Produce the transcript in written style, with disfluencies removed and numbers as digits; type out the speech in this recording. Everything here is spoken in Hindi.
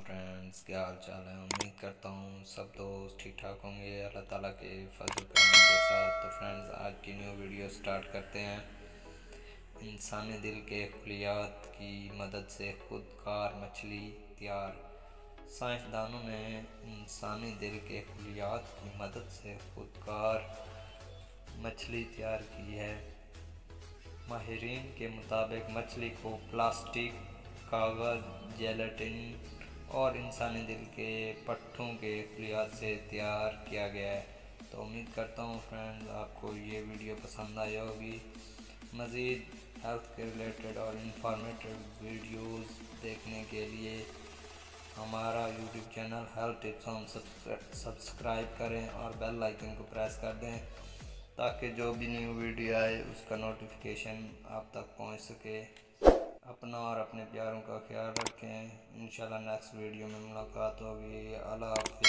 फ्रेंड्स, क्या हाल चाल है। उम्मीद करता हूँ सब दोस्त ठीक ठाक होंगे अल्लाह ताला के फजल करम के साथ। तो फ्रेंड्स, आज की न्यू वीडियो स्टार्ट करते हैं। इंसानी दिल के खलियात की मदद से खुदकार मछली तैयार। साइंसदानों ने इंसानी दिल के खलियात की मदद से खुदकार मछली तैयार की है। माहिरीन के मुताबिक मछली को प्लास्टिक, कागज़, जेलेटिन और इंसानी दिल के पट्टों के खलियात से तैयार किया गया है। तो उम्मीद करता हूँ फ्रेंड्स आपको ये वीडियो पसंद आई होगी। मज़ीद हेल्थ के रिलेटेड और इंफॉर्मेटिव वीडियोस देखने के लिए हमारा YouTube channel health tips on subscribe करें और बेल आइकन को प्रेस कर दें ताकि जो भी न्यू वीडियो आए उसका नोटिफिकेशन आप तक पहुंच सके। अपना और अपने प्यारों का ख्याल रखें। इंशाल्लाह नेक्स्ट वीडियो में मुलाकात होगी। अल्लाह हाफ़िज़।